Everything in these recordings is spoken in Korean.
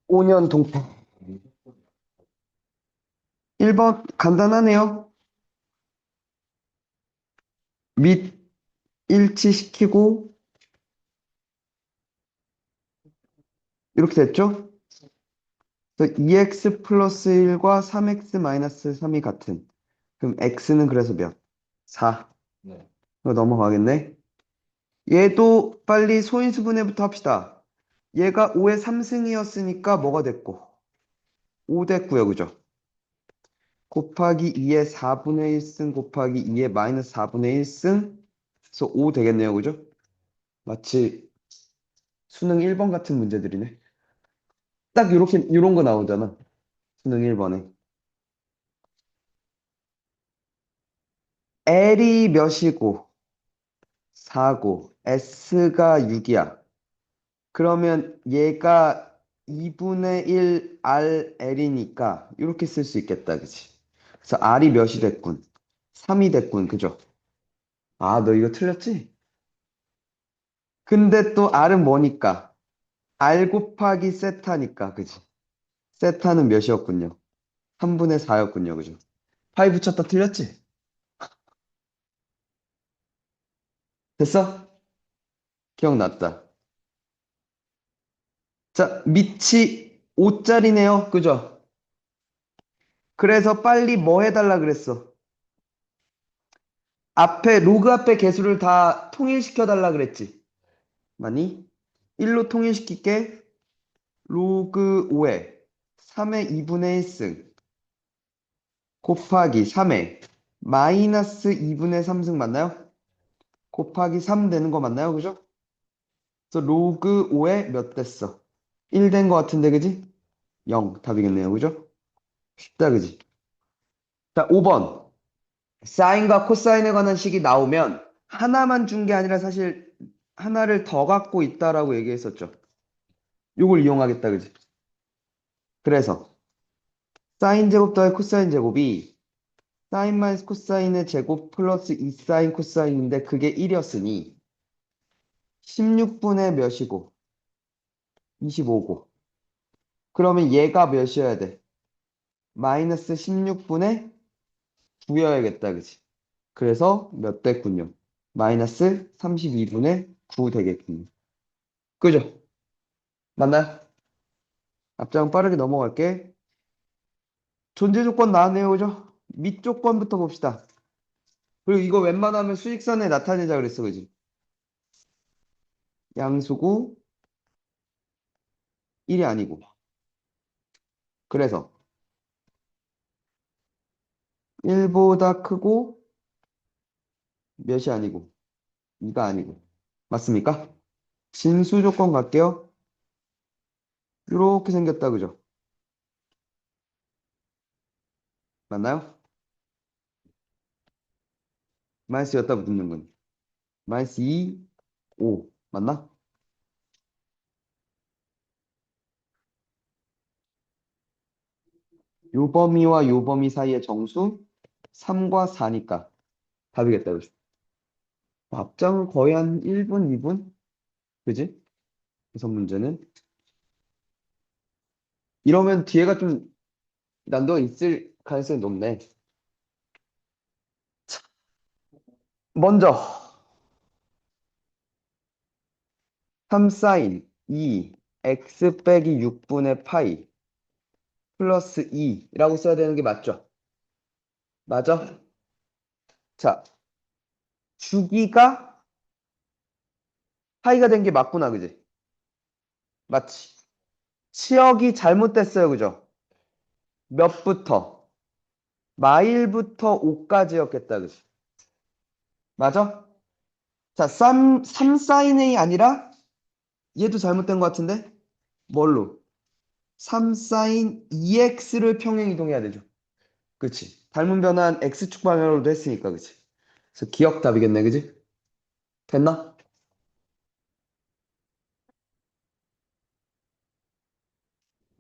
5년 동태. 1번 간단하네요. 밑 일치시키고 이렇게 됐죠? 그래서 2x 플러스 1과 3x 마이너스 3이 같은. 그럼 x는 그래서 몇? 4. 네. 이거 넘어가겠네. 얘도 빨리 소인수분해부터 합시다. 얘가 5의 3승이었으니까 뭐가 됐고? 5 됐고요. 그죠? 곱하기 2의 4분의 1승 곱하기 2의 마이너스 4분의 1승. 그래서 5 되겠네요. 그죠? 마치 수능 1번 같은 문제들이네. 딱 이렇게, 이런 거 나오잖아. 수능 1번에. L이 몇이고, 4고, S가 6이야. 그러면 얘가 2분의 1 RL이니까 이렇게 쓸 수 있겠다. 그치? 그래서 R이 몇이 됐군? 3이 됐군. 그죠? 아, 너 이거 틀렸지? 근데 또 R은 뭐니까? R 곱하기 세타니까. 그치? 세타는 몇이었군요? 3분의 4였군요. 그죠? 파이 붙였다 틀렸지? 됐어? 기억났다. 자, 밑이 5짜리네요. 그죠? 그래서 빨리 뭐 해달라 그랬어? 앞에, 로그 앞에 개수를 다 통일시켜 달라 그랬지? 맞니? 1로 통일시킬게. 로그 5에 3의 2분의 1승 곱하기 3의 마이너스 2분의 3승 맞나요? 곱하기 3 되는 거 맞나요? 그죠? 그래서 로그 5에 몇 됐어? 1 된 거 같은데, 그지? 0 답이겠네요. 그죠? 쉽다, 그지? 자, 5번. 사인과 코사인에 관한 식이 나오면 하나만 준 게 아니라 사실 하나를 더 갖고 있다라고 얘기했었죠. 요걸 이용하겠다, 그지? 그래서 사인 제곱 더하기 코사인 제곱이 사인 마이너스 코사인의 제곱 플러스 2 사인 코사인인데 그게 1이었으니 16분의 몇이고 25고 그러면 얘가 몇이어야 돼? 마이너스 16분의 9여야겠다, 그지? 그래서 몇 됐군요? 마이너스 32분의 9 되겠군요. 그죠? 맞나요? 앞장 빠르게 넘어갈게. 존재 조건 나왔네요, 그죠? 밑 조건부터 봅시다. 그리고 이거 웬만하면 수직선에 나타내자 그랬어, 그지? 양수고 1이 아니고. 그래서 1보다 크고 몇이 아니고 2가 아니고. 맞습니까? 진수 조건 갈게요. 이렇게 생겼다, 그죠? 맞나요? 마이너스 였다 붙는 건. 마이너스 2, 5. 맞나? 요 범위와 요 범위 사이의 정수 3과 4니까 답이겠다, 그죠? 앞장은 거의 한 1분, 2분? 그지? 그래서 문제는 이러면 뒤에가 좀 난도가 있을 가능성이 높네. 먼저 3사인 2 x 빼기 6분의 파이 플러스 2라고 써야 되는 게 맞죠? 맞아? 자, 주기가 파이가 된 게 맞구나, 그지? 맞지? 치역이 잘못됐어요, 그죠? 몇부터? 마일부터 5까지였겠다, 그지? 맞아? 자, 3사인 A 아니라 얘도 잘못된 것 같은데? 뭘로? 3사인 2x를 평행 이동해야 되죠. 그치? 닮은 변환 x축 방향으로도 했으니까, 그치? 그래서 기억 답이겠네, 그지? 됐나?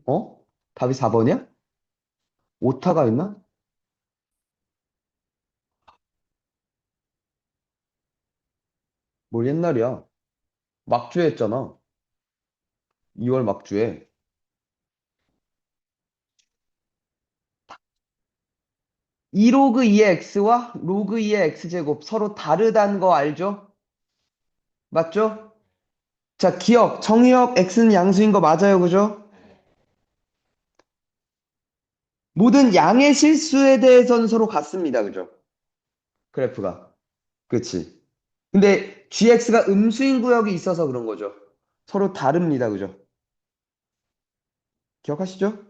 어? 답이 4번이야? 오타가 있나? 뭘 옛날이야. 막주에 했잖아. 2월 막주에. 2로그 2의 x와 로그 2의 x제곱 서로 다르다는 거 알죠? 맞죠? 자, 기억, 정의역 x는 양수인 거 맞아요, 그죠? 모든 양의 실수에 대해서는 서로 같습니다, 그죠? 그래프가. 그치? 근데 gx가 음수인 구역이 있어서 그런 거죠. 서로 다릅니다, 그죠? 기억하시죠?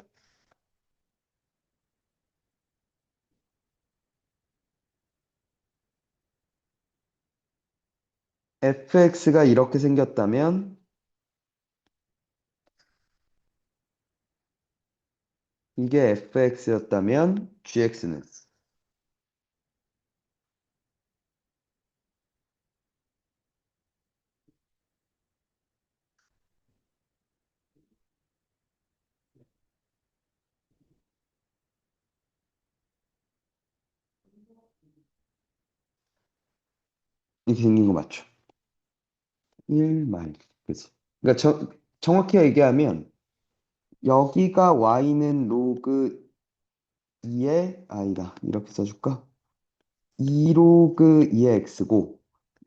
fx가 이렇게 생겼다면 이게 fx였다면 gx는 이렇게 생긴 거 맞죠? 1 말. 그치? 그러니까 정확히 얘기하면 여기가 y는 로그 2의 아니다. 이렇게 써줄까? 2로그 2의 x고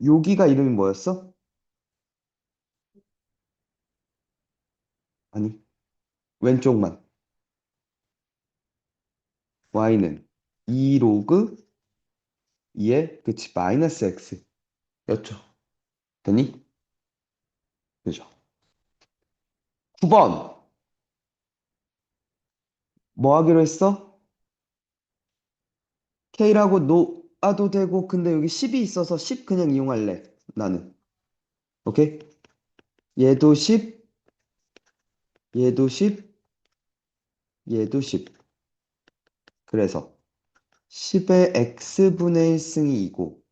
여기가 이름이 뭐였어? 아니, 왼쪽만. y는 2로그 2의 그치 마이너스 x였죠. 되니? 그죠? 9번 뭐 하기로 했어? k라고 놓아도 되고 근데 여기 10이 있어서 10 그냥 이용할래. 나는. 오케이? 얘도 10, 얘도 10, 얘도 10. 그래서 10의 x분의 1승이 2고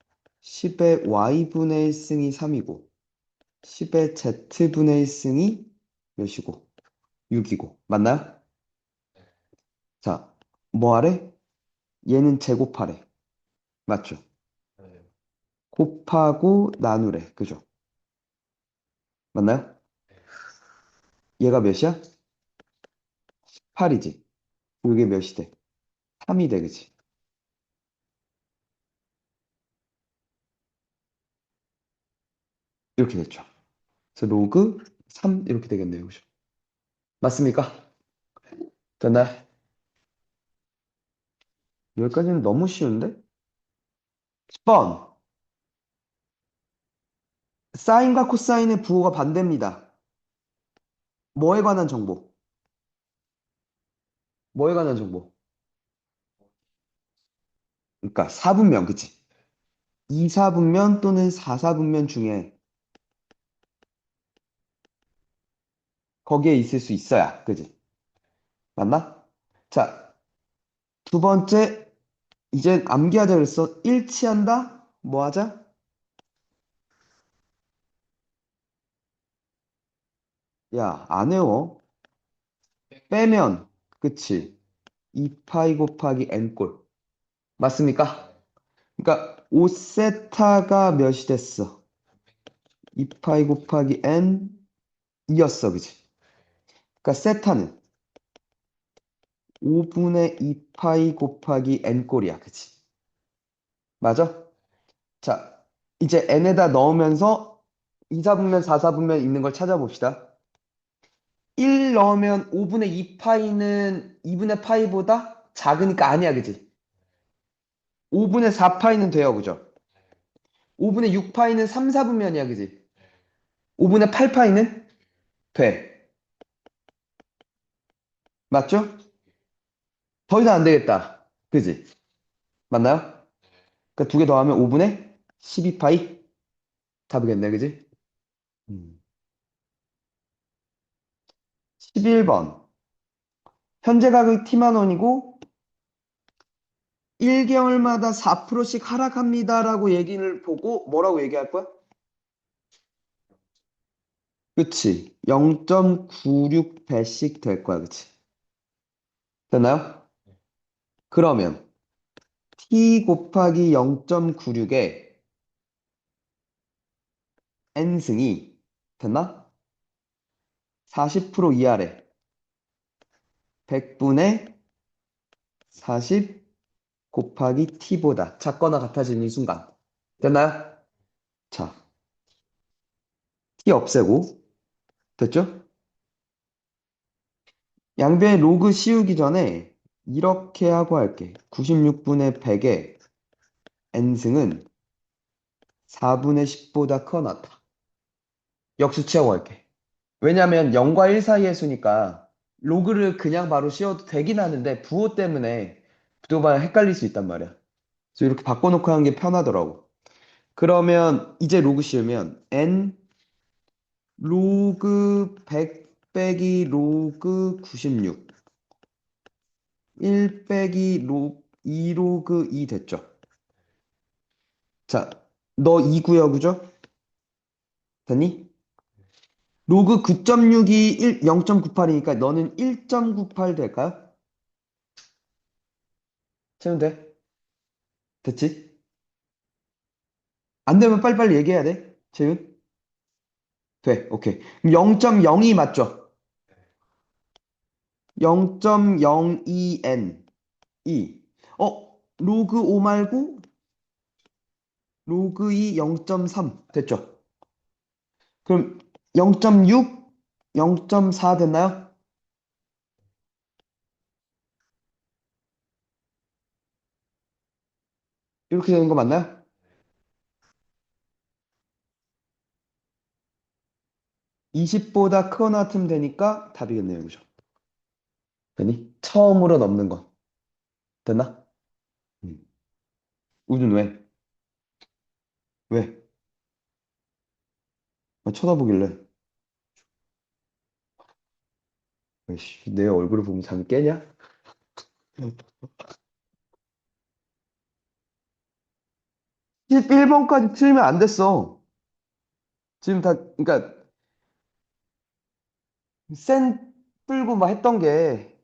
10의 y분의 1승이 3이고 10의 z분의 1승이 몇이고 6이고 맞나요? 자, 뭐 하래? 얘는 제곱하래. 맞죠? 곱하고 나누래. 그죠? 맞나요? 얘가 몇이야? 8이지. 이게 몇이 돼? 3이 돼. 그치? 이렇게 됐죠. 그래서 로그 3 이렇게 되겠네요. 그죠? 맞습니까? 됐나요? 여기까지는 너무 쉬운데? 10번. 사인과 코사인의 부호가 반대입니다. 뭐에 관한 정보? 뭐에 관한 정보? 그러니까 사분면, 그치? 이사분면 또는 사사분면 중에 거기에 있을 수 있어야, 그치? 맞나? 자, 두 번째, 이제 암기하자 그랬어. 일치한다? 뭐 하자? 야, 안 외워. 빼면, 그치? 2파이 곱하기 n꼴. 맞습니까? 그러니까 5세타가 몇이 됐어? 2파이 곱하기 n 이었어, 그치? 그러니까 세타는 5분의 2파이 곱하기 n꼴이야, 그치? 맞아? 자, 이제 n에다 넣으면서 2사분면, 4사분면 있는 걸 찾아봅시다. 1 넣으면 5분의 2파이는 2분의 파이보다 작으니까 아니야, 그치? 5분의 4파이는 돼요, 그죠? 5분의 6파이는 3, 4분면이야, 그치? 5분의 8파이는 돼. 맞죠? 더 이상 안 되겠다. 그지? 맞나요? 그러니까 두 개 더하면 5분의 12파이 답이겠네, 그지? 11번. 현재 가격 T만 원이고 1개월마다 4%씩 하락합니다라고 얘기를 보고 뭐라고 얘기할 거야? 그치. 0.96배씩 될 거야, 그치? 됐나요? 그러면 T 곱하기 0.96에 N승이 됐나? 40% 이하래. 100분의 40 곱하기 t보다 작거나 같아지는 순간. 됐나요? 자, t 없애고. 됐죠? 양변에 로그 씌우기 전에 이렇게 하고 할게. 96분의 100의 n승은 4분의 10보다 커 놨다. 역수치하고 할게. 왜냐면 0과 1 사이의 수니까 로그를 그냥 바로 씌워도 되긴 하는데 부호 때문에 부호가 헷갈릴 수 있단 말이야. 그래서 이렇게 바꿔놓고 하는 게 편하더라고. 그러면 이제 로그 씌우면 n 로그 100 빼기 로그 96 1 빼기 2 로그 2 됐죠? 자, 너 2구요, 그죠? 됐니? 로그 9.6이 0.98이니까 너는 1.98 될까요? 채우면 돼? 됐지? 안 되면 빨리빨리 얘기해야 돼. 채윤? 돼. 오케이. 그럼 0.02 맞죠? 0.02n 2. 로그 5 말고 로그 2 0.3 됐죠? 그럼 0.6, 0.4 됐나요? 이렇게 되는 거 맞나요? 20보다 크거나 같으면 되니까 답이겠네요. 그죠? 되니? 처음으로 넘는 거. 됐나? 음. 우준 왜? 왜? 쳐다보길래. 씨, 내 얼굴을 보면 잠이 깨냐? 11번까지 틀면 안 됐어. 지금 다, 그러니까, 센 풀고 막 했던 게,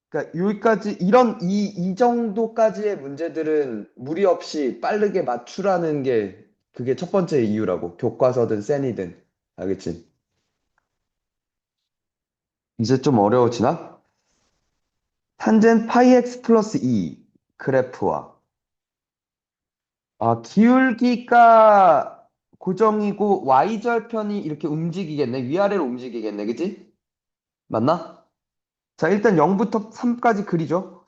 그러니까 여기까지, 이 정도까지의 문제들은 무리 없이 빠르게 맞추라는 게, 그게 첫 번째 이유라고. 교과서든 센이든. 알겠지? 이제 좀 어려워지나? 탄젠 파이 x 플러스 2 그래프와 기울기가 고정이고 y절편이 이렇게 움직이겠네. 위아래로 움직이겠네. 그지? 맞나? 자, 일단 0부터 3까지 그리죠.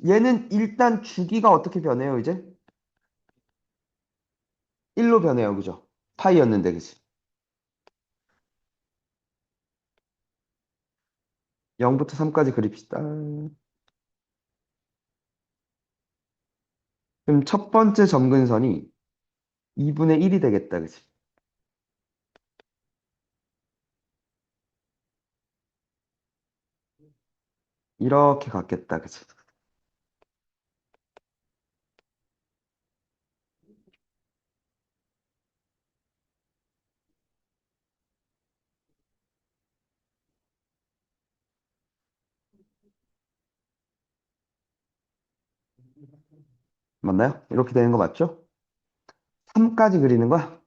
얘는 일단 주기가 어떻게 변해요, 이제? 1로 변해요. 그죠? 파이였는데, 그지? 0부터 3까지 그립시다. 그럼 첫 번째 점근선이 2분의 1이 되겠다. 그지? 이렇게 갔겠다. 그지? 맞나요? 이렇게 되는 거 맞죠? 3까지 그리는 거야.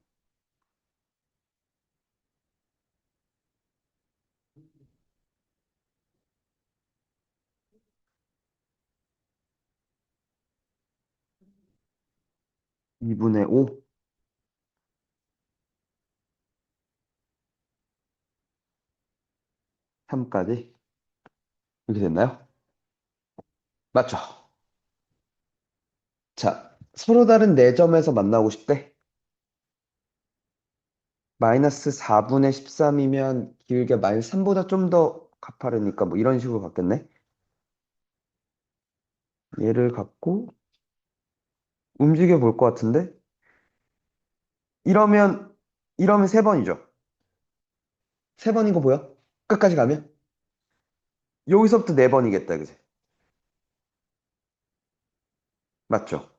2분의 5, 3까지. 이렇게 됐나요? 맞죠? 자, 서로 다른 4점에서 만나고 싶대. 마이너스 4분의 13이면 기울기가 마이너스 3보다 좀 더 가파르니까 뭐 이런 식으로 갔겠네. 얘를 갖고 움직여 볼 것 같은데? 이러면, 이러면 3번이죠. 3번인 거 보여? 끝까지 가면? 여기서부터 4번이겠다, 그지? 맞죠?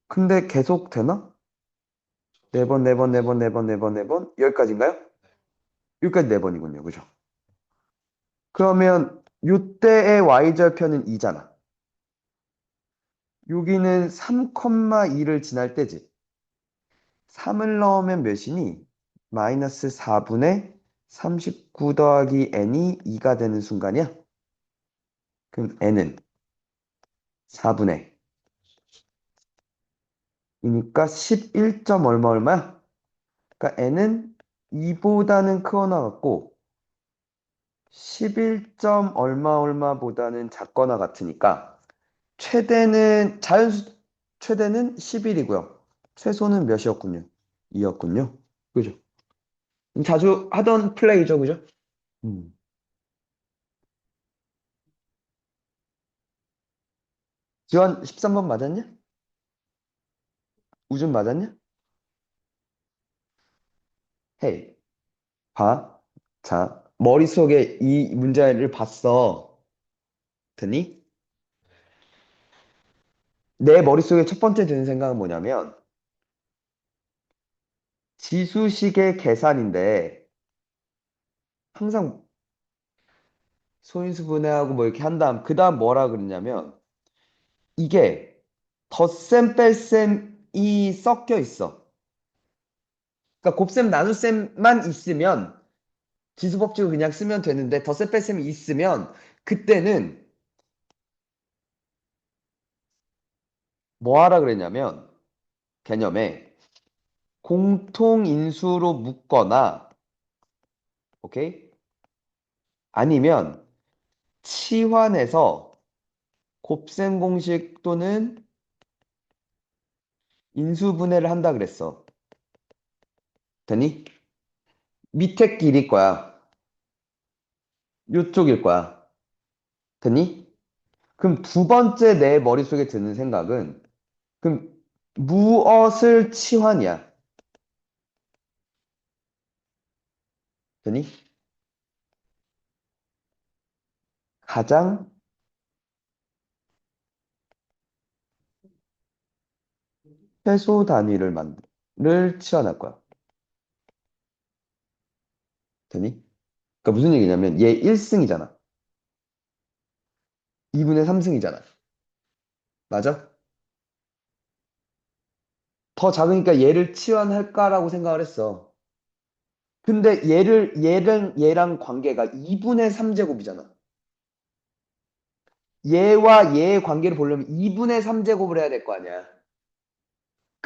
근데 계속 되나? 4번, 4번, 4번, 4번, 4번, 4번? 여기까지인가요? 여기까지 4번이군요. 그죠? 그러면 요때의 y절편은 2잖아. 여기는 3,2를 지날 때지. 3을 넣으면 몇이니? 마이너스 4분의 39 더하기 n이 2가 되는 순간이야. 그럼 n은 4분의 이니까 11점 얼마 얼마야? 그러니까 n은 2보다는 크거나 같고 11점 얼마 얼마보다는 작거나 같으니까 최대는 11이고요. 최소는 몇이었군요? 2였군요. 그죠? 자주 하던 플레이죠, 그죠? 음. 지원 13번 맞았냐? 우준 맞았냐? 헤이, 봐. 자, 머릿속에 이 문제를 봤어. 드니? 내 머릿속에 첫 번째 드는 생각은 뭐냐면, 지수식의 계산인데, 항상 소인수 분해하고 뭐 이렇게 한 다음, 그 다음 뭐라 그러냐면, 이게 덧셈 뺄셈이 섞여 있어. 그러니까 곱셈 나눗셈만 있으면 지수법칙을 그냥 쓰면 되는데 덧셈 뺄셈이 있으면 그때는 뭐 하라 그랬냐면 개념에 공통인수로 묶거나 오케이? 아니면 치환해서 곱셈 공식 또는 인수분해를 한다 그랬어. 되니? 밑에 길일 거야. 요쪽일 거야. 되니? 그럼 두 번째 내 머릿속에 드는 생각은 그럼 무엇을 치환이야? 되니? 가장 최소 단위를 를 치환할 거야. 되니? 그러니까 무슨 얘기냐면 얘 1승이잖아. 2분의 3승이잖아. 맞아? 더 작으니까 얘를 치환할까라고 생각을 했어. 근데 얘랑 관계가 2분의 3제곱이잖아. 얘와 얘의 관계를 보려면 2분의 3제곱을 해야 될 거 아니야.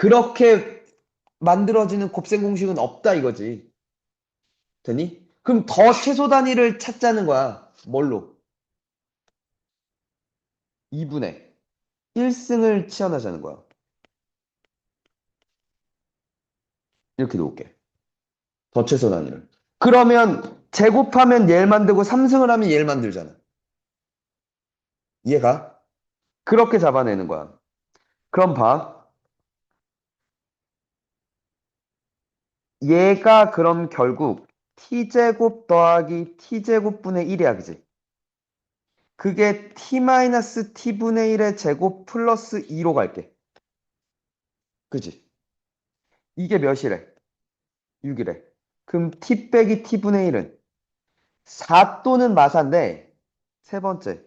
그렇게 만들어지는 곱셈 공식은 없다 이거지. 되니? 그럼 더 최소 단위를 찾자는 거야. 뭘로? 2분의 1승을 치환하자는 거야. 이렇게 놓을게. 더 최소 단위를. 그러면 제곱하면 얘를 만들고 3승을 하면 얘를 만들잖아. 이해가? 그렇게 잡아내는 거야. 그럼 봐. 얘가 그럼 결국 t제곱 더하기 t제곱분의 1이야, 그지? 그게 t-t분의 1의 제곱 플러스 2로 갈게. 그지? 이게 몇이래? 6이래. 그럼 t 빼기 t분의 1은 4 또는 마사인데 세 번째.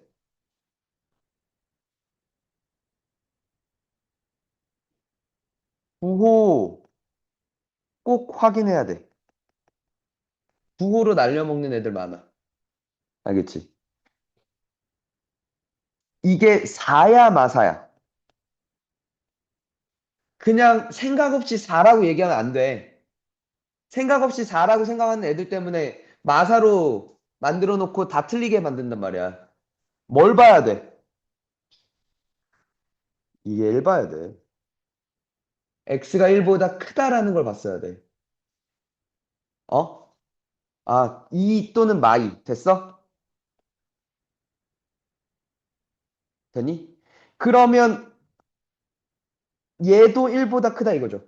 9호 꼭 확인해야 돼. 9호로 날려먹는 애들 많아. 알겠지? 이게 4야 마사야. 그냥 생각 없이 4라고 얘기하면 안 돼. 생각 없이 4라고 생각하는 애들 때문에 마사로 만들어 놓고 다 틀리게 만든단 말이야. 뭘 봐야 돼? 이게 1 봐야 돼. x가 1보다 크다라는 걸 봤어야 돼. 어? 아, 2 또는 마이. 됐어? 되니? 그러면 얘도 1보다 크다 이거죠.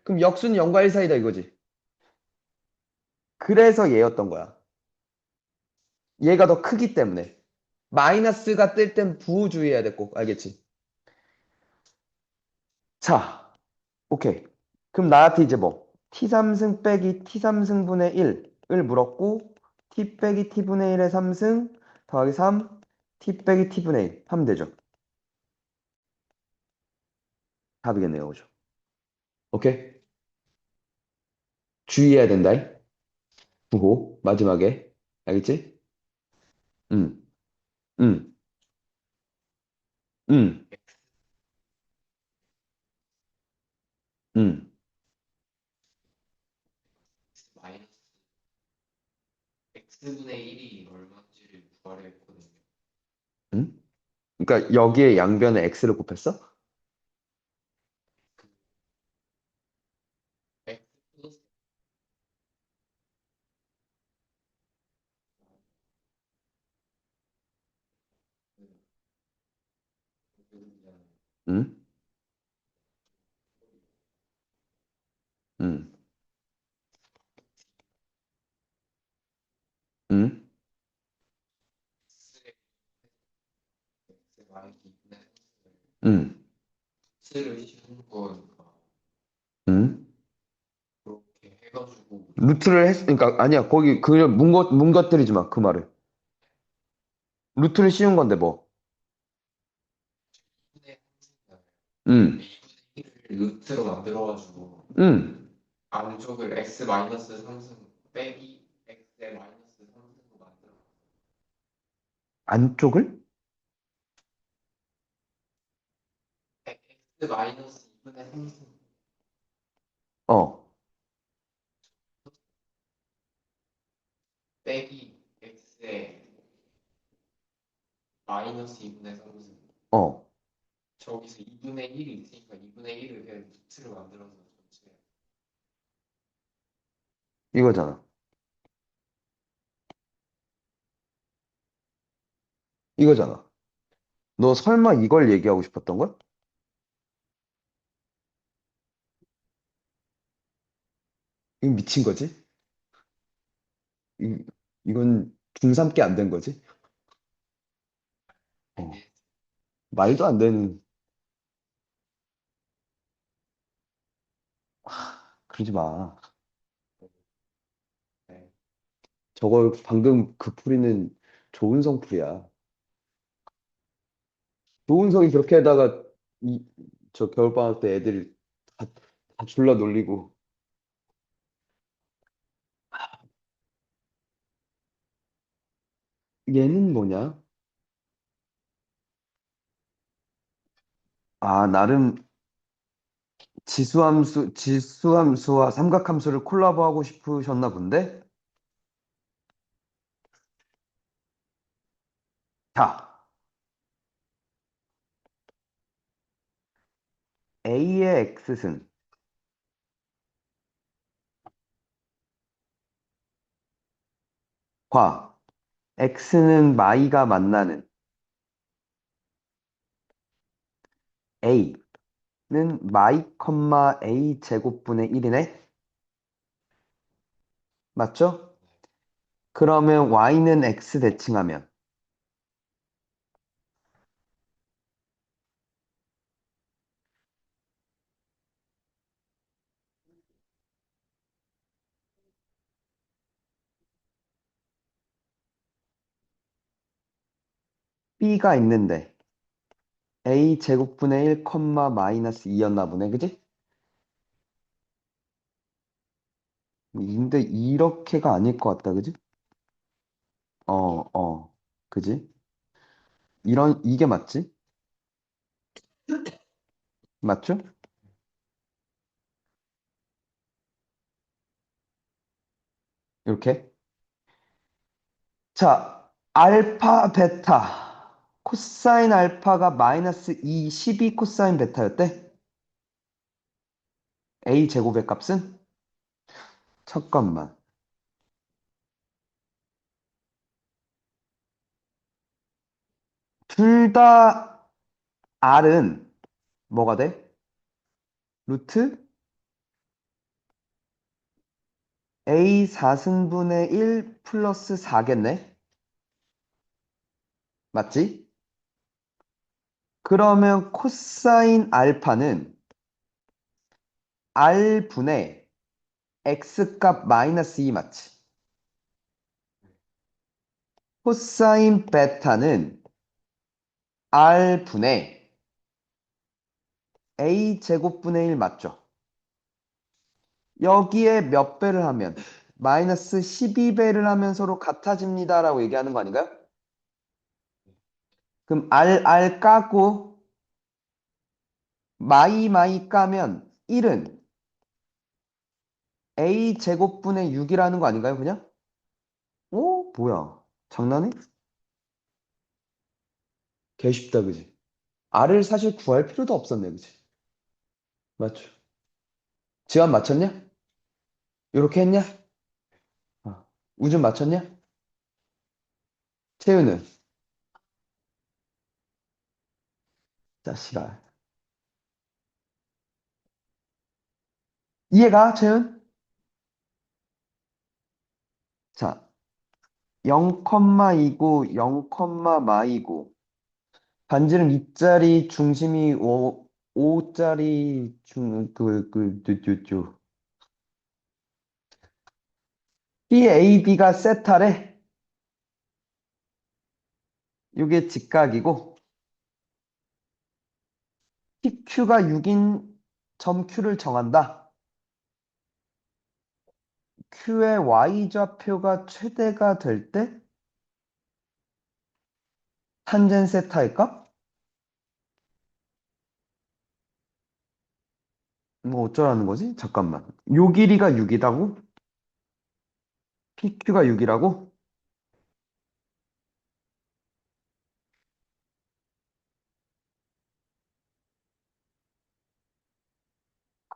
그럼 역수는 0과 1 사이다 이거지. 그래서 얘였던 거야. 얘가 더 크기 때문에. 마이너스가 뜰 땐 부호주의해야 돼, 꼭. 알겠지? 자, 오케이. 그럼 나한테 이제 뭐? t3승 빼기 t3승분의 1을 물었고, t 빼기 t분의 1의 3승 더하기 3, t 빼기 t분의 1 하면 되죠. 답이겠네요, 그죠? 오케이? 주의해야 된다. 부호, 마지막에. 알겠지? 응, 응. 응, 응, X 마이너스 X분의 1이 얼마인지를 구하려 했거든요. 응? 그러니까 여기에 양변에 x를 곱했어? 그 X 플러스 X분이잖아요. 응? 응? 응? X의 X 마이너스 2분의 응? X를 씌우는 거니까 응? 그렇게 해가지고 루트를 그러니까 아니야. 거기 그냥 문 것들이지 마. 그 말을. 루트를 씌운 건데 뭐. 2분의 3이잖아요. 응? 2분의 1을 루트로 만들어가지고 응? 안쪽을 x 마이너스 3승 빼기 x의 마이너스 3승으로 만들어. 안쪽을? x 마이너스 2분의 3승 어. 빼기 x의 마이너스 2분의 3승. 어. 저기서 2분의 1이 있으니까 2분의 1을 그냥 루트를 만들어서 전체. 이거잖아. 이거잖아. 너 설마 이걸 얘기하고 싶었던 거야? 이거 미친 거지? 이, 이건 중3께 안 된 거지? 어. 말도 안 되는, 그러지 마. 네. 저거 방금 그 풀이는 조은성 풀이야. 조은성이 그렇게 하다가 이, 저 겨울방학 때 애들 다 졸라 놀리고. 얘는 뭐냐? 아, 나름 지수함수와 삼각함수를 콜라보하고 싶으셨나 본데? 자, A의 X승과 X는 마이가 만나는 A는 마이, A 제곱분의 1이네? 맞죠? 그러면 Y는 X 대칭하면 B가 있는데 A 제곱분의 1, 마이너스 2였나 보네, 그지? 근데 이렇게가 아닐 것 같다, 그지? 어, 그지? 이게 맞지? 맞죠? 이렇게. 자, 알파, 베타. 코사인 알파가 마이너스 2, 12 코사인 베타였대? A 제곱의 값은? 잠깐만. 둘 다 R은 뭐가 돼? 루트 A 4승분의 1 플러스 4겠네? 맞지? 그러면 코사인 알파는 R분의 X값 마이너스 2 맞지? 코사인 베타는 R분의 A 제곱분의 1 맞죠? 여기에 몇 배를 하면 마이너스 12배를 하면 서로 같아집니다라고 얘기하는 거 아닌가요? 그럼 R 까고 마이 마이 까면 1은 a 제곱분의 6이라는 거 아닌가요, 그냥? 오, 뭐야? 장난해? 개 쉽다, 그지? r을 사실 구할 필요도 없었네, 그지? 맞죠? 지환 맞췄냐? 요렇게 했냐? 어. 우준 맞췄냐? 채윤은? 자식아. 이해가, 채윤? 자, 0,2고 0, 마이고 반지름 2짜리 중심이 5짜리 BAB가 세타래. 이게 직각이고 PQ가 6인 점 Q를 정한다. Q의 Y좌표가 최대가 될 때 탄젠 세타일까? 뭐 어쩌라는 거지? 잠깐만. 요 길이가 6이라고? PQ가 6이라고?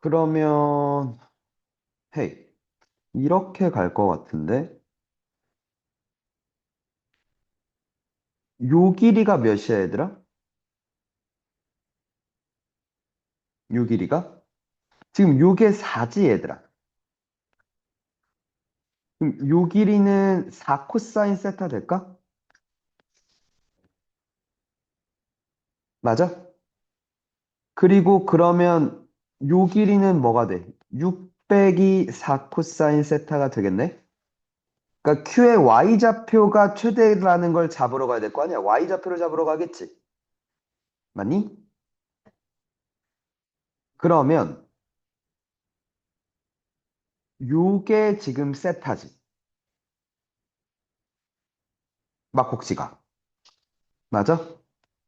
그러면 헤이 이렇게 갈 것 같은데 요 길이가 몇이야 얘들아? 요 길이가? 지금 요게 4지 얘들아. 그럼 요 길이는 4 코사인 세타 될까? 맞아? 그리고 그러면 요 길이는 뭐가 돼? 6 빼기 4 코사인 세타가 되겠네? 그러니까 Q의 Y좌표가 최대라는 걸 잡으러 가야 될 거 아니야? Y좌표를 잡으러 가겠지? 맞니? 그러면 요게 지금 세타지. 막국지가. 맞아?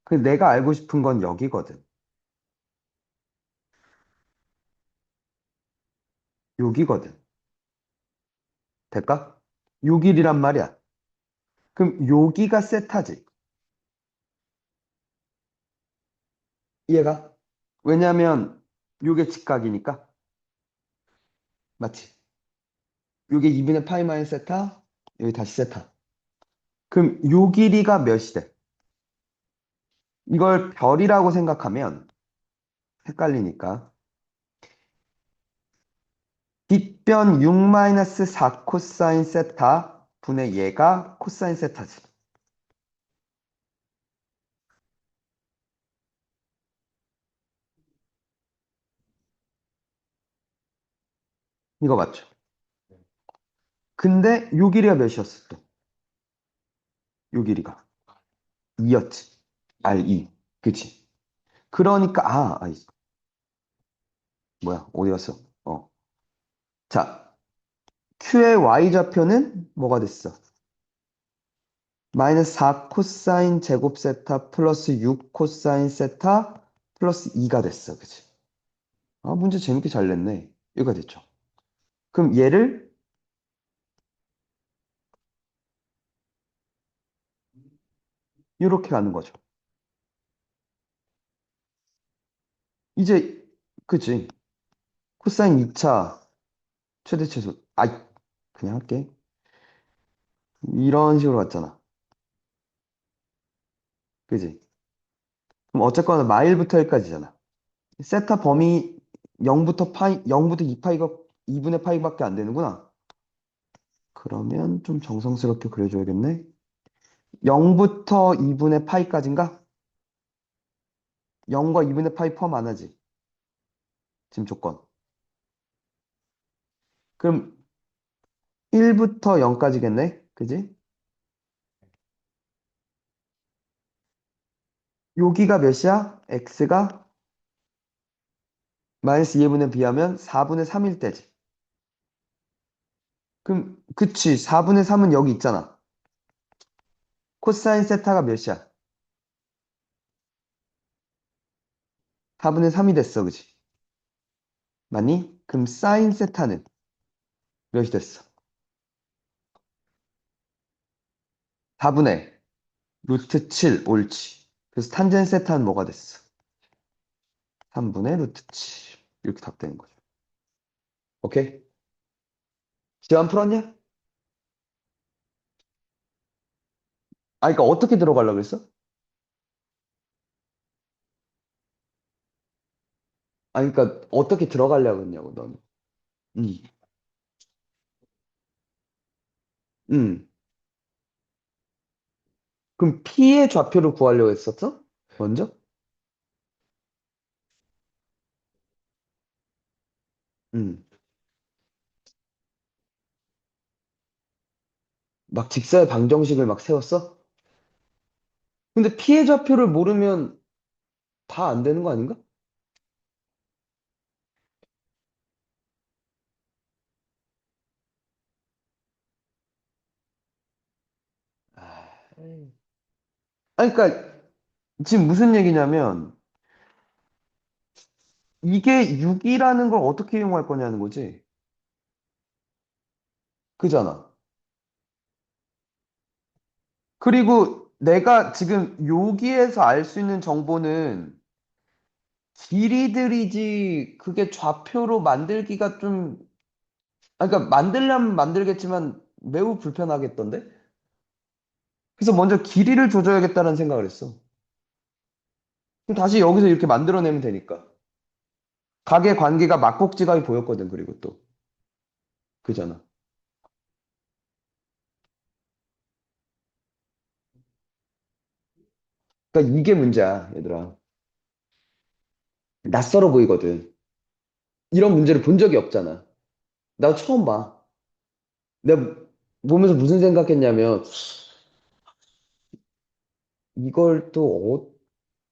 그 내가 알고 싶은 건 여기거든. 여기거든. 될까? 요 길이란 말이야. 그럼 여기가 세타지. 이해가? 왜냐면 요게 직각이니까. 맞지? 요게 2분의 파이 마이너스 세타, 여기 다시 세타. 그럼 요 길이가 몇이 돼? 이걸 별이라고 생각하면 헷갈리니까. 뒷변 6 마이너스 4 코사인 세타 분의 얘가 코사인 세타지. 이거 맞죠? 근데 요 길이가 몇이었어 또? 요 길이가 2였지. R2. 그치? 그러니까 뭐야 어디 갔어? 자, Q의 Y좌표는 뭐가 됐어? 마이너스 4 코사인 제곱 세타 플러스 6 코사인 세타 플러스 2가 됐어. 그치? 문제 재밌게 잘 냈네. 이거 됐죠? 그럼 얘를 이렇게 가는 거죠. 이제, 그치? 코사인 2차 최대 최소. 그냥 할게. 이런 식으로 갔잖아. 그지? 그럼 어쨌거나 마일부터 1까지잖아. 세타 범위 0부터 2파이가 2분의 파이밖에 안 되는구나. 그러면 좀 정성스럽게 그려줘야겠네. 0부터 2분의 파이까지인가? 0과 2분의 파이 포함 안 하지. 지금 조건. 그럼 1부터 0까지겠네? 그지? 여기가 몇이야? x가 마이너스 2분의 b하면 4분의 3일 때지. 그럼 그치. 4분의 3은 여기 있잖아. 코사인 세타가 몇이야? 4분의 3이 됐어, 그지? 맞니? 그럼 사인 세타는 몇이 됐어? 4분의 루트 7, 옳지. 그래서 탄젠 세타는 뭐가 됐어? 3분의 루트 7. 이렇게 답 되는 거죠. 오케이? 지안 풀었냐? 아, 그러니까 어떻게 들어가려고 그랬어? 아, 그러니까 어떻게 들어가려고 했냐고, 넌. 음, 음. 그럼 P의 좌표를 구하려고 했었어? 먼저? 음. 막 직사의 방정식을 막 세웠어? 근데 P의 좌표를 모르면 다 안 되는 거 아닌가? 아, 아니, 그러니까 지금 무슨 얘기냐면 이게 6이라는 걸 어떻게 이용할 거냐는 거지. 그잖아. 그리고 내가 지금 여기에서 알 수 있는 정보는 길이들이지 그게 좌표로 만들기가 좀, 아, 그러니까 만들려면 만들겠지만 매우 불편하겠던데? 그래서 먼저 길이를 조져야겠다는 생각을 했어. 그럼 다시 여기서 이렇게 만들어내면 되니까. 각의 관계가 막복지각이 보였거든, 그리고 또. 그잖아. 그러니까 이게 문제야, 얘들아. 낯설어 보이거든. 이런 문제를 본 적이 없잖아. 나 처음 봐. 내가 보면서 무슨 생각했냐면, 이걸 또,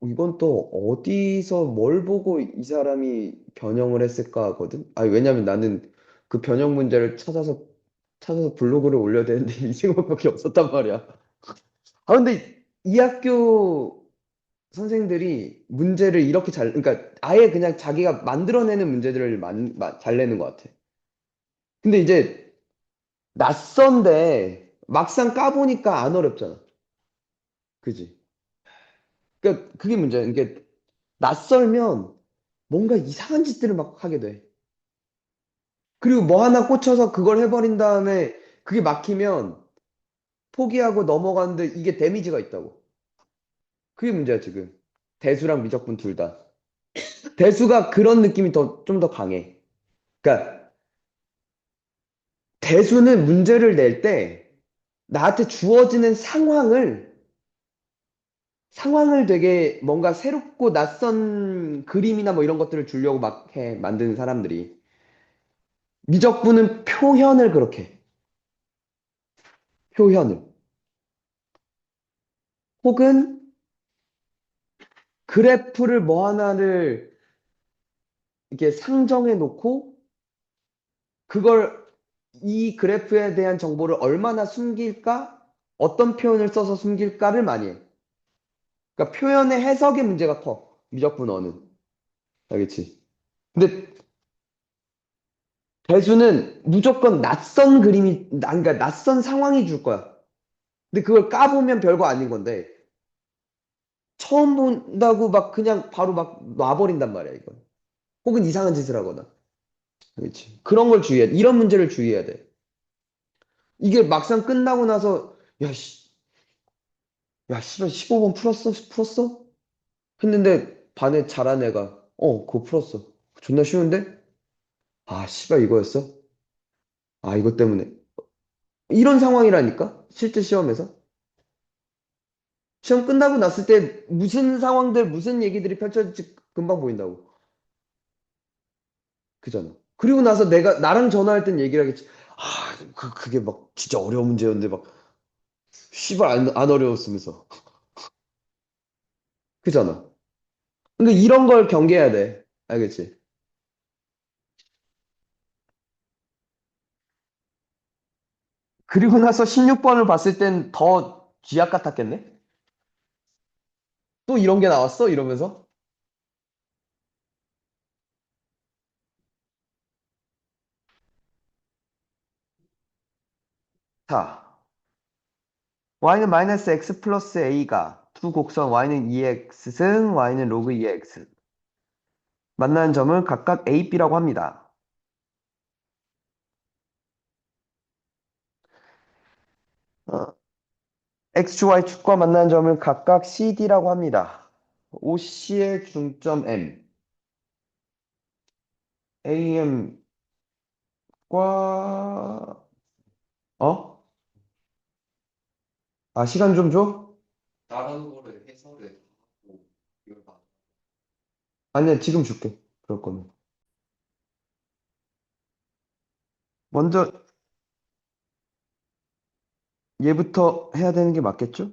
이건 또 어디서 뭘 보고 이 사람이 변형을 했을까 하거든? 아니, 왜냐면 나는 그 변형 문제를 찾아서 블로그를 올려야 되는데 이 생각밖에 없었단 말이야. 아, 근데 이 학교 선생들이 문제를 이렇게 그러니까 아예 그냥 자기가 만들어내는 문제들을 잘 내는 것 같아. 근데 이제 낯선데 막상 까보니까 안 어렵잖아. 그지? 그러니까 그게 문제야. 이게 낯설면 뭔가 이상한 짓들을 막 하게 돼. 그리고 뭐 하나 꽂혀서 그걸 해버린 다음에 그게 막히면 포기하고 넘어가는데 이게 데미지가 있다고. 그게 문제야, 지금. 대수랑 미적분 둘 다. 대수가 그런 느낌이 좀 더 강해. 그러니까 대수는 문제를 낼 때 나한테 주어지는 상황을 되게 뭔가 새롭고 낯선 그림이나 뭐 이런 것들을 주려고 막 만드는 사람들이. 미적분은 표현을 그렇게 해. 표현을. 혹은 그래프를 뭐 하나를 이렇게 상정해 놓고 그걸 이 그래프에 대한 정보를 얼마나 숨길까? 어떤 표현을 써서 숨길까를 많이 해. 그러니까 표현의 해석의 문제가 커. 미적분어는. 알겠지? 근데 배수는 무조건 낯선 그러니까 낯선 상황이 줄 거야. 근데 그걸 까보면 별거 아닌 건데, 처음 본다고 막 그냥 바로 막 놔버린단 말이야, 이건. 혹은 이상한 짓을 하거나. 그렇지. 그런 걸 주의해. 이런 문제를 주의해야 돼. 이게 막상 끝나고 나서, 씨발, 15번 풀었어? 했는데, 반에 잘한 애가, 그거 풀었어. 존나 쉬운데? 아, 씨발, 이거였어? 아, 이것 때문에. 이런 상황이라니까? 실제 시험에서? 시험 끝나고 났을 때 무슨 상황들, 무슨 얘기들이 펼쳐질지 금방 보인다고. 그잖아. 그리고 나서 나랑 전화할 땐 얘기를 하겠지. 아, 그게 막 진짜 어려운 문제였는데 막, 씨발 안 어려웠으면서. 그잖아. 근데 이런 걸 경계해야 돼. 알겠지? 그리고 나서 16번을 봤을 땐 더 쥐약 같았겠네? 또 이런 게 나왔어? 이러면서? 자, y는 마이너스 x 플러스 a가 두 곡선 y는 2x 승, y는 로그 2x. 만나는 점을 각각 a, b라고 합니다. 어, x, y 축과 만나는 점을 각각 c, d라고 합니다. OC의 중점 M, AM과 어? 아, 시간 좀 줘? 다른 거를 해설을 하고 이걸 봐. 아니야, 지금 줄게. 그럴 거면. 먼저 얘부터 해야 되는 게 맞겠죠?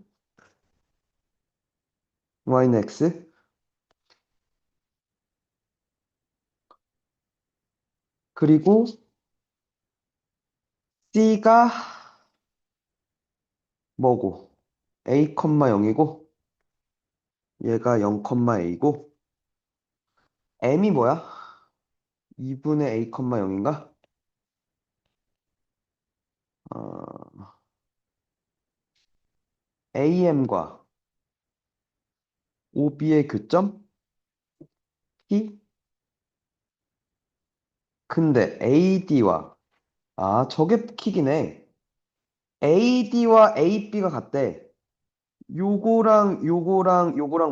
y는 x. 그리고 c가 뭐고? a, 0이고 얘가 0, a고 m이 뭐야? 2분의 a, 0인가? am과 OB의 교점? P? 근데 AD와 저게 킥이네. AD와 AB가 같대. 요거랑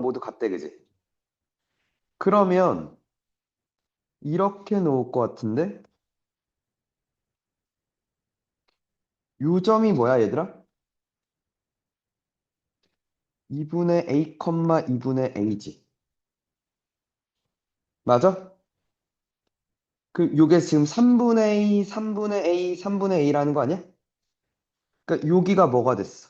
모두 같대, 그지? 그러면 이렇게 놓을 것 같은데? 요 점이 뭐야, 얘들아? 2분의 A, 2분의 A지. 맞아? 요게 지금 3분의 A, 3분의 A, 3분의 A라는 거 아니야? 그러니까 여기가 뭐가 됐어?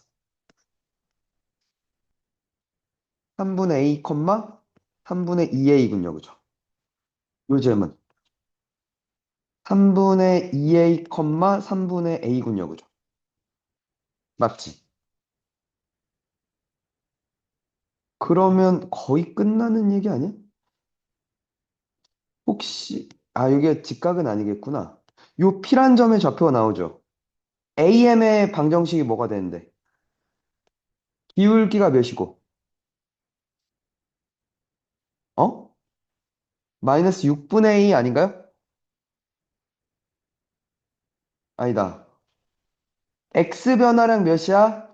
3분의 A, 3분의 2A군요, 그죠? 요 점은 3분의 2A, 3분의 A군요, 그죠? 맞지? 그러면 거의 끝나는 얘기 아니야? 혹시, 이게 직각은 아니겠구나. 요 P란 점의 좌표가 나오죠? AM의 방정식이 뭐가 되는데? 기울기가 몇이고? 어? 마이너스 6분의 2 아닌가요? 아니다. X 변화량 몇이야?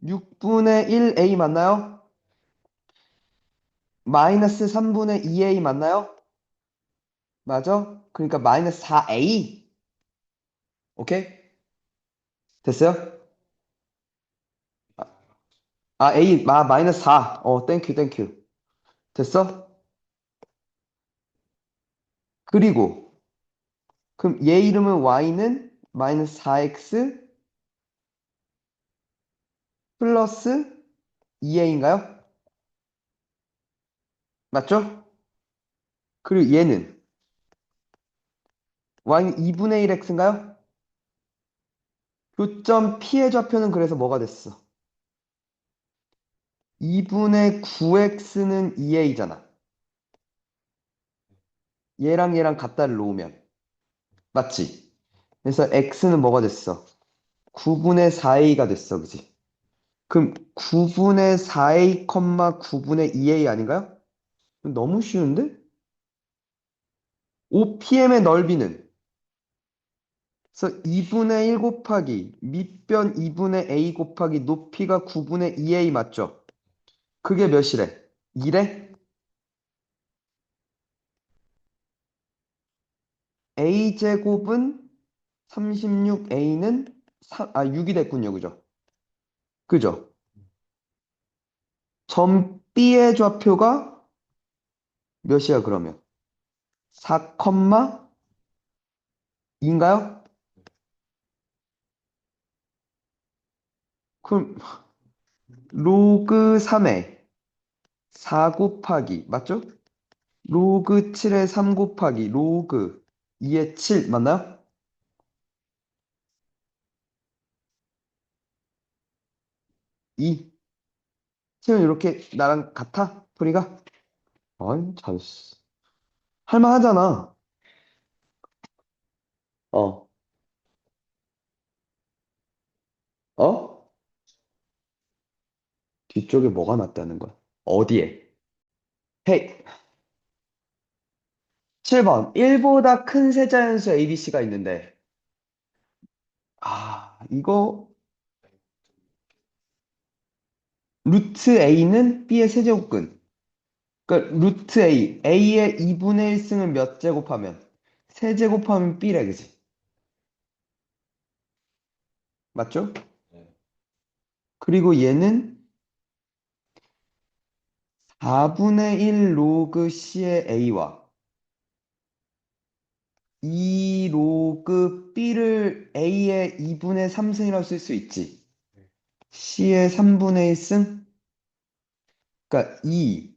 6분의 1A 맞나요? 마이너스 3분의 2A 맞나요? 맞아? 그러니까 마이너스 4A. 오케이? 됐어요? A, 마이너스 4. 땡큐. 됐어? 그리고, 그럼 얘 이름은 Y는 마이너스 4X 플러스 2A인가요? 맞죠? 그리고 얘는 Y는 2분의 1X인가요? 교점 P의 좌표는 그래서 뭐가 됐어? 2분의 9X는 2A잖아. 얘랑 같다를 놓으면. 맞지? 그래서 X는 뭐가 됐어? 9분의 4A가 됐어. 그지? 그럼 9분의 4A, 9분의 2A 아닌가요? 너무 쉬운데? OPM의 넓이는 그래서 2분의 1 곱하기 밑변 2분의 A 곱하기 높이가 9분의 2A 맞죠? 그게 몇이래? 2래? A제곱은 36A는 6이 됐군요. 그죠? 그죠? 점 B의 좌표가 몇이야 그러면? 4,2인가요? 그럼 로그 3에 4 곱하기 맞죠? 로그 7에 3 곱하기 로그 2에 7 맞나요? 2. 지금 이렇게 나랑 같아? 소리가? 아이, 잘했어. 할만하잖아. 어. 어? 뒤쪽에 뭐가 맞다는 거야? 어디에? 헤이, 7번. 1보다 큰 세자연수 ABC가 있는데, 이거, 루트 A는 B의 세제곱근. 그러니까 루트 A의 2분의 1승을 몇 제곱하면? 세제곱하면 B래, 그지? 맞죠? 그리고 얘는 4분의 1 로그 C의 A와 2 로그 B를 A의 2분의 3승이라고 쓸 수 있지. C의 3분의 1승? 그러니까 2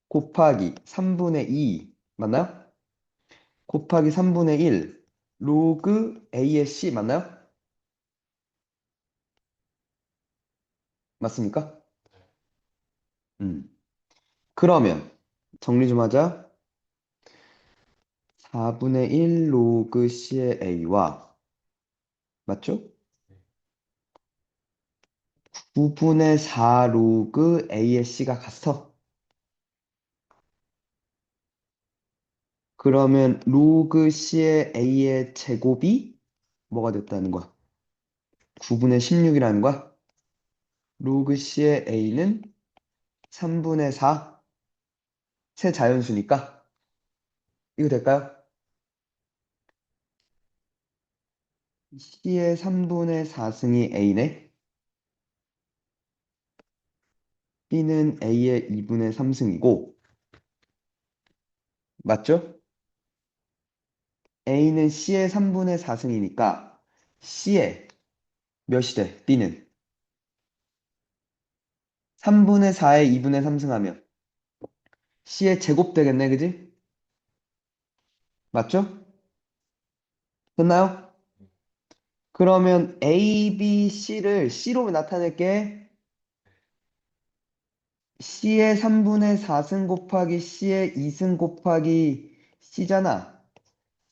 곱하기 3분의 2 맞나요? 곱하기 3분의 1 로그 A의 C 맞나요? 맞습니까? 음. 그러면 정리 좀 하자. 4분의 1 로그 C의 A와 맞죠? 9분의 4 로그 A의 C가 같어. 그러면 로그 C의 A의 제곱이 뭐가 됐다는 거야? 9분의 16이라는 거야? 로그 C의 A는 3분의 4 세자연수니까 이거 될까요? C의 3분의 4승이 A네. B는 A의 2분의 3승이고 맞죠? A는 C의 3분의 4승이니까 C의 몇이 돼? B는 3분의 4에 2분의 3승 하면 C의 제곱 되겠네, 그지? 맞죠? 됐나요? 그러면 A, B, C를 C로 나타낼게. C의 3분의 4승 곱하기 C의 2승 곱하기 C잖아.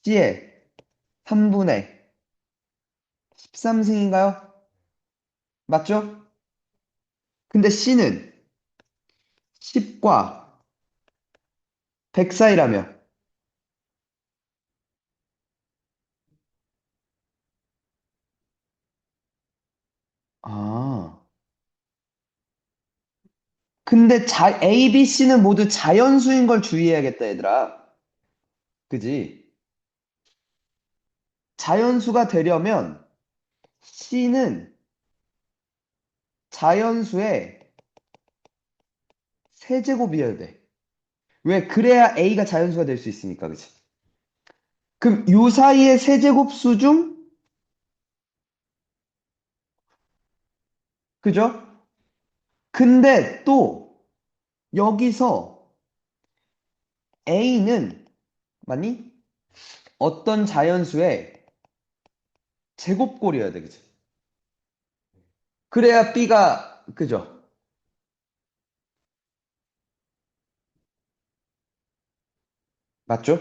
C의 3분의 13승인가요? 맞죠? 근데 C는 10과 100 사이라며. 아. 근데 A, B, C는 모두 자연수인 걸 주의해야겠다, 얘들아. 그지? 자연수가 되려면 C는 자연수의 세제곱이어야 돼. 왜? 그래야 A가 자연수가 될 수 있으니까, 그치? 그럼 요 사이의 세제곱수 중, 그죠? 근데 또 여기서 A는, 맞니? 어떤 자연수의 제곱꼴이어야 돼, 그치? 그래야 B가, 그죠? 맞죠?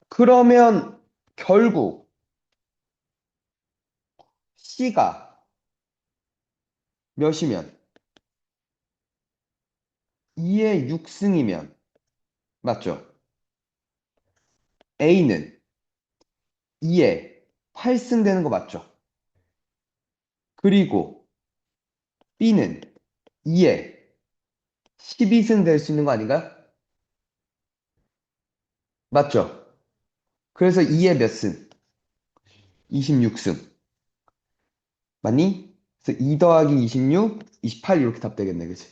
그러면 결국 C가 몇이면? 2의 6승이면, 맞죠? A는 2의 8승 되는 거 맞죠? 그리고 B는 2의 12승 될 수 있는 거 아닌가요? 맞죠? 그래서 2의 몇 승? 26승. 맞니? 그래서 2 더하기 26, 28 이렇게 답 되겠네, 그치?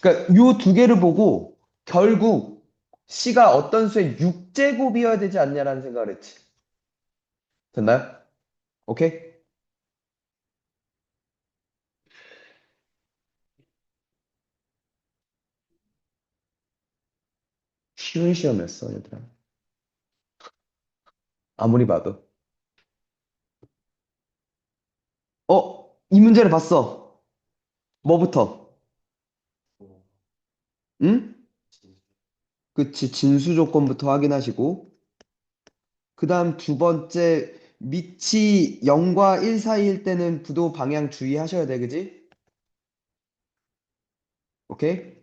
그러니까 요 두 개를 보고 결국 C가 어떤 수의 6제곱이어야 되지 않냐라는 생각을 했지. 됐나요? 오케이? 쉬운 시험이었어, 얘들아. 아무리 봐도. 이 문제를 봤어. 뭐부터? 응? 그치, 진수 조건부터 확인하시고, 그 다음 두 번째, 밑이 0과 1 사이일 때는 부도 방향 주의하셔야 돼, 그지? 오케이?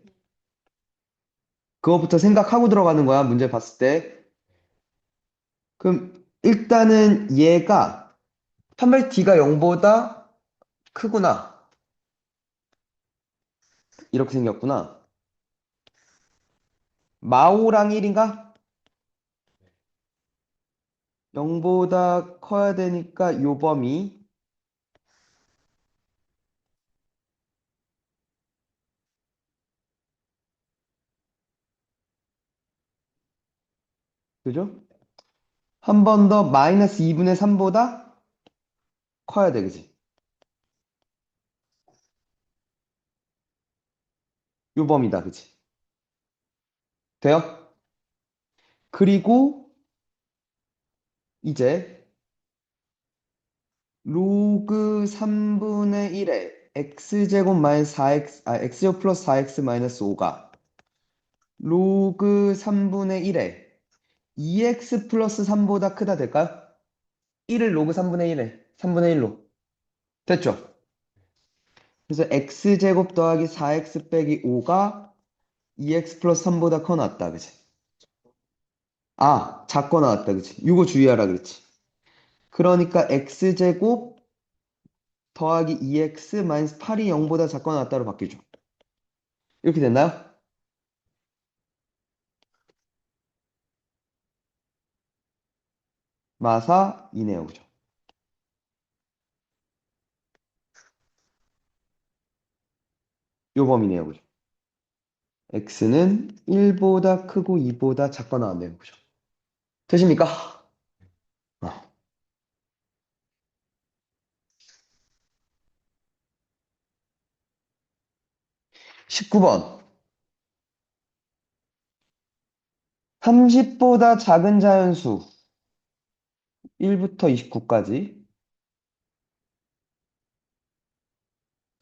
그거부터 생각하고 들어가는 거야, 문제 봤을 때. 그럼 일단은 얘가 판별 D가 0보다 크구나. 이렇게 생겼구나. 마오랑 1인가? 0보다 커야 되니까 요 범위. 그죠? 한 번 더 마이너스 2분의 3보다 커야 돼, 그지? 요 범위다, 그지? 돼요? 그리고 이제 로그 3분의 1에 x제곱 마이너스 4x, x제곱 플러스 4x 마이너스 5가 로그 3분의 1에 2x 플러스 3보다 크다 될까요? 1을 로그 3분의 1에 3분의 1로 됐죠? 그래서 x제곱 더하기 4x 빼기 5가 2x 플러스 3보다 커 나왔다, 그치? 아, 작거 나왔다, 그치? 이거 주의하라 그랬지. 그러니까 x제곱 더하기 2x 마이너스 8이 0보다 작거 나왔다로 바뀌죠. 이렇게 됐나요? 마사 이네요, 그죠? 요 범위네요, 그죠? x는 1보다 크고 2보다 작거 나왔네요, 그죠? 되십니까? 어. 19번. 30보다 작은 자연수 1부터 29까지.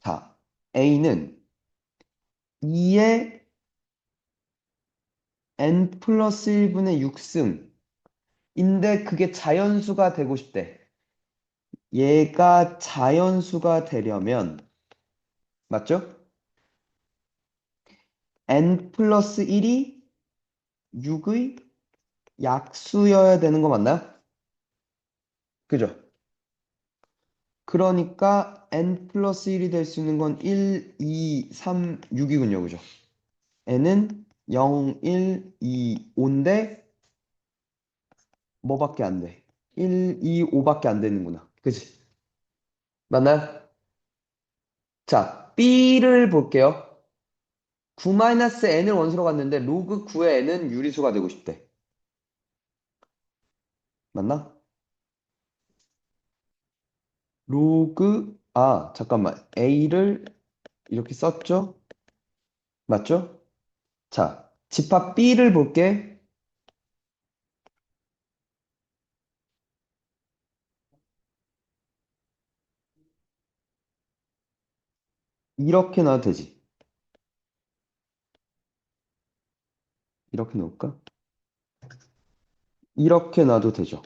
자, a는 2의 n 플러스 1분의 6승인데 그게 자연수가 되고 싶대. 얘가 자연수가 되려면 맞죠? n 플러스 1이 6의 약수여야 되는 거 맞나요? 그죠? 그러니까 n 플러스 1이 될 수 있는 건 1, 2, 3, 6이군요. 그죠? n은 0, 1, 2, 5인데 뭐밖에 안 돼? 1, 2, 5밖에 안 되는구나. 그지? 맞나요? 자, b를 볼게요. 9-n을 원수로 갔는데 로그 9의 n은 유리수가 되고 싶대. 맞나? 잠깐만. a를 이렇게 썼죠? 맞죠? 자, 집합 b를 볼게. 이렇게 놔도 되지. 이렇게 놓을까? 이렇게 놔도 되죠.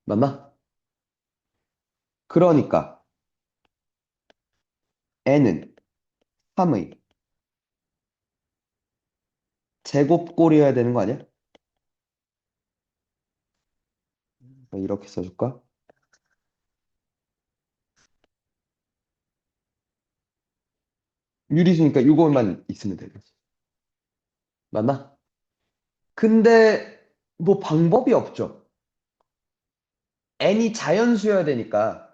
맞나? 그러니까 n은 3의 제곱꼴이어야 되는 거 아니야? 이렇게 써줄까? 유리수니까 이것만 있으면 되겠지. 맞나? 근데 뭐 방법이 없죠. n이 자연수여야 되니까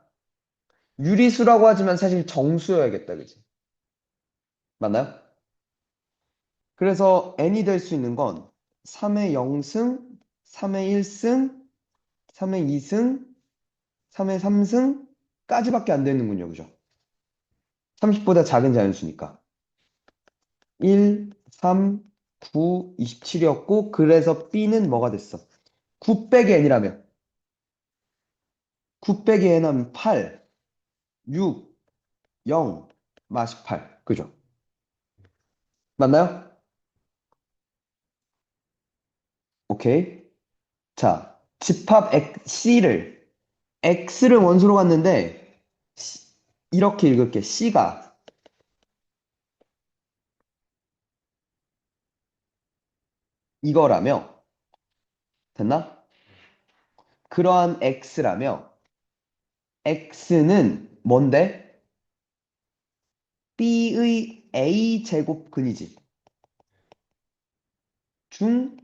유리수라고 하지만 사실 정수여야겠다, 그지? 맞나요? 그래서 n이 될 수 있는 건 3의 0승, 3의 1승, 3의 2승, 3의 3승까지밖에 안 되는군요, 그죠? 30보다 작은 자연수니까. 1, 3, 9, 27이었고, 그래서 B는 뭐가 됐어? 9 빼기 N이라면. 9 빼기 N 하면 8, 6, 0, 마 18. 그죠? 맞나요? 오케이. 자, 집합 C를 X를 원소로 갔는데 이렇게 읽을게. C가 이거라며 됐나? 그러한 X라며 X는 뭔데? B의 A 제곱근이지. 중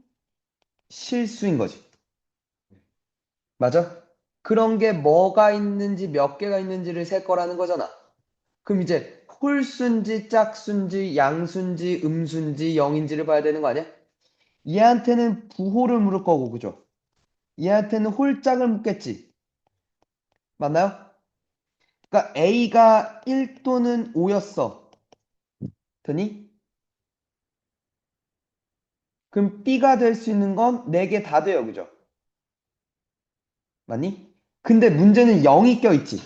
실수인 거지. 맞아? 그런 게 뭐가 있는지 몇 개가 있는지를 셀 거라는 거잖아. 그럼 이제 홀수인지 짝수인지 양수인지 음수인지 영인지를 봐야 되는 거 아니야? 얘한테는 부호를 물을 거고, 그죠? 얘한테는 홀짝을 묻겠지. 맞나요? 그러니까 A가 1 또는 5였어. 되니? 그럼 B가 될 수 있는 건 4개 다 돼요. 그죠? 맞니? 근데 문제는 0이 껴있지.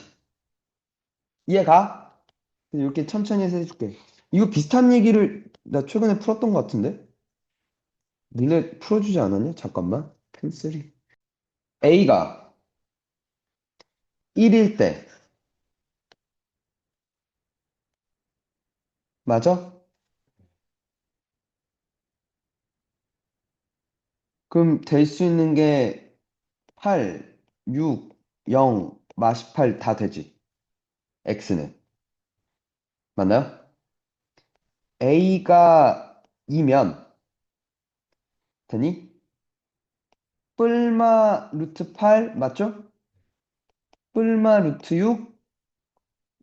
이해가? 이렇게 천천히 해서 해줄게. 이거 비슷한 얘기를 나 최근에 풀었던 것 같은데? 니네 풀어주지 않았냐? 잠깐만. 펜슬이. A가 1일 때, 맞아? 그럼 될 수 있는 게 8, 6, 0, 마십팔 다 되지. X는. 맞나요? A가 2면 되니? 뿔마 루트 8 맞죠? 뿔마 루트 6,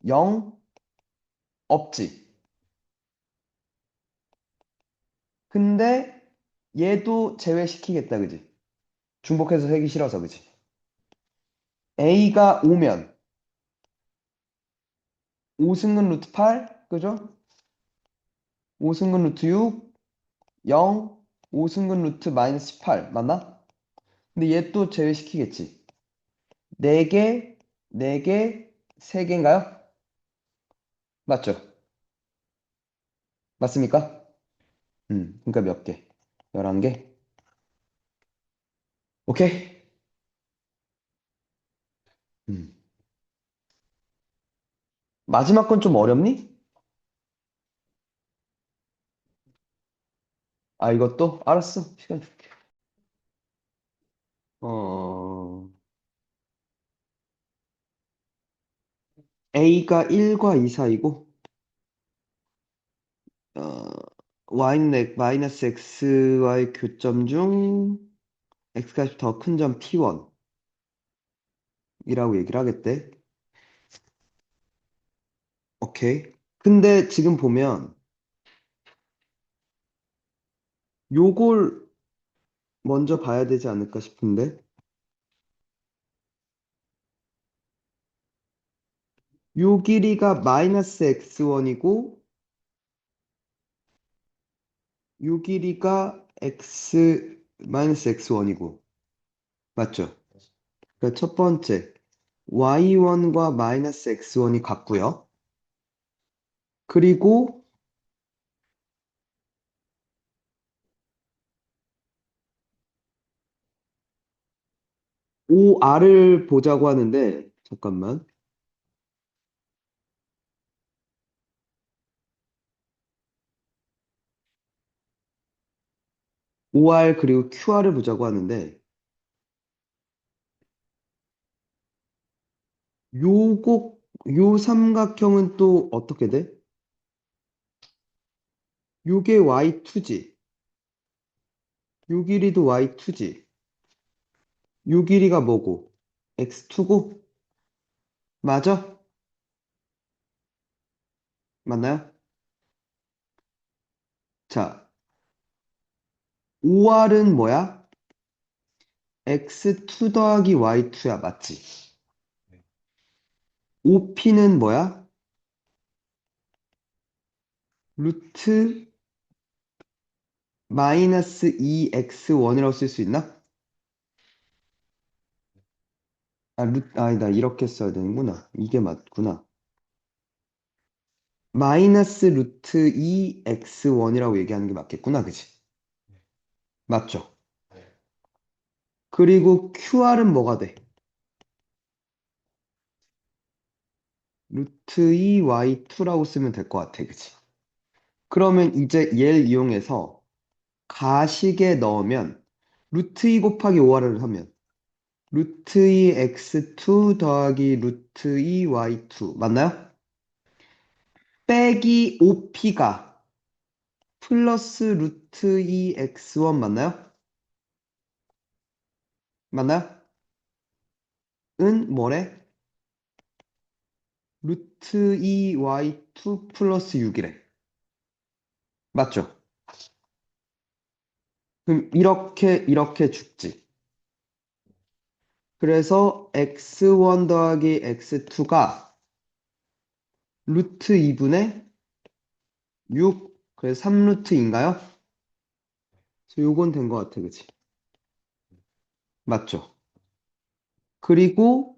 0 없지. 근데 얘도 제외시키겠다, 그지? 중복해서 세기 싫어서, 그지? A가 5면 5승근 루트 8, 그죠? 5승근 루트 6, 0, 5승근 루트 마이너스 18, 맞나? 근데 얘 또 제외시키겠지. 4개, 4개, 3개인가요? 맞죠? 맞습니까? 그러니까 몇 개? 11개? 오케이? 음. 마지막 건 좀 어렵니? 아, 이것도? 알았어. 시간 줄게. 어, A가 1과 2 사이고, 어, Y는 마이너스 X와의 교점 중 X가 더 큰 점 T1이라고 얘기를 하겠대. 오케이. 근데 지금 보면 요걸 먼저 봐야 되지 않을까 싶은데, 요 길이가 마이너스 X1이고, 요 길이가 마이너스 X1이고, 맞죠? 그러니까 첫 번째, Y1과 마이너스 X1이 같고요. 그리고 OR을 보자고 하는데, 잠깐만. OR 그리고 QR을 보자고 하는데, 요 삼각형은 또 어떻게 돼? 요게 Y2지. 요 길이도 Y2지. 요 길이가 뭐고? X2고? 맞아? 맞나요? 자, OR은 뭐야? X2 더하기 Y2야, 맞지? OP는 뭐야? 루트 마이너스 2X1이라고 쓸 수 있나? 아니다. 이렇게 써야 되는구나. 이게 맞구나. 마이너스 루트 2X1이라고 얘기하는 게 맞겠구나. 그치? 맞죠? 그리고 QR은 뭐가 돼? 루트 2 Y2라고 쓰면 될 것 같아. 그치? 그러면 이제 얘를 이용해서 가식에 넣으면 루트 2 곱하기 5R을 하면 루트 2 X2 더하기 루트 2 Y2 맞나요? 빼기 5P가 플러스 루트 2 X1 맞나요? 맞나요? 은 뭐래? 루트 2y2 플러스 6이래. 맞죠? 그럼 이렇게 죽지. 그래서 x1 더하기 x2가 루트 2분의 6, 그래서 3루트인가요? 요건 된 것 같아, 그치? 맞죠? 그리고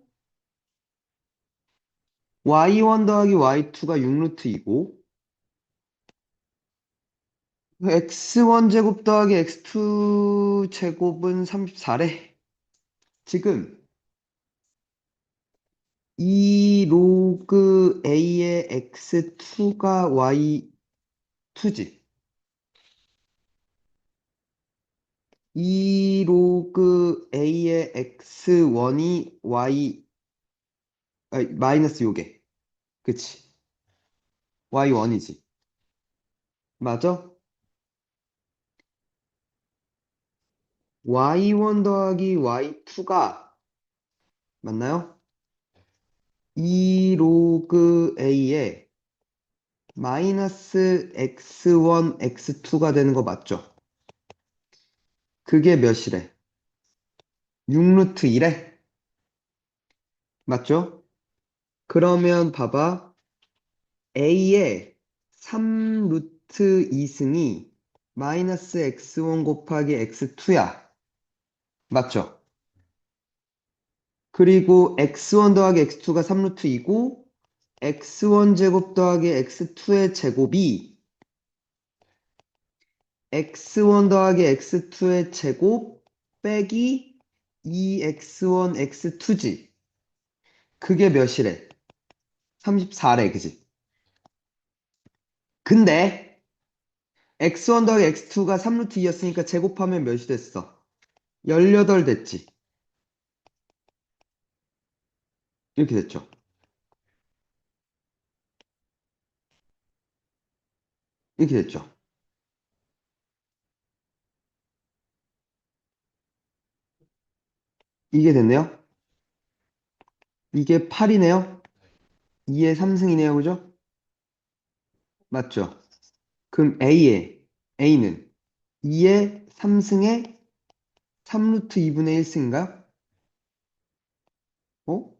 y1 더하기 y2가 6루트이고 x1 제곱 더하기 x2 제곱은 34래. 지금 이 로그 A의 x2가 y2지. 이 로그 A의 x1이 y, 아니, 마이너스 요게. 그치. y1이지. 맞아? y1 더하기 y2가 맞나요? 이 로그 A의 마이너스 x1, x2가 되는 거 맞죠? 그게 몇이래? 6루트 1에? 맞죠? 그러면 봐봐. A의 3루트 2승이 마이너스 x1 곱하기 x2야. 맞죠? 그리고 x1 더하기 x2가 3루트이고 x1 제곱 더하기 x2의 제곱이 x1 더하기 x2의 제곱 빼기 2x1 x2지. 그게 몇이래? 34래, 그지? 근데 x1 더하기 x2가 3루트 2였으니까 제곱하면 몇이 됐어? 18 됐지. 이렇게 됐죠. 이렇게 됐죠. 이게 됐네요. 이게 8이네요. 2의 3승이네요. 그죠? 맞죠? 그럼 A는 2의 3승에 3루트 2분의 1승인가요? 어?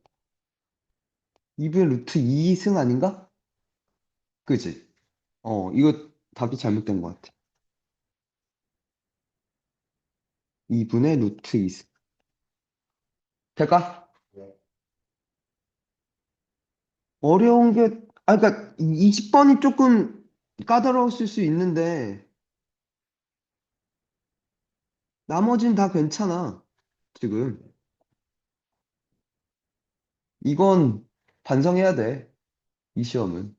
2분의 루트 2승 아닌가? 그지? 이거 답이 잘못된 것 같아. 2분의 루트 2승. 될까? 어려운 게, 그러니까 20번이 조금 까다로웠을 수 있는데, 나머진 다 괜찮아. 지금. 이건 반성해야 돼. 이 시험은.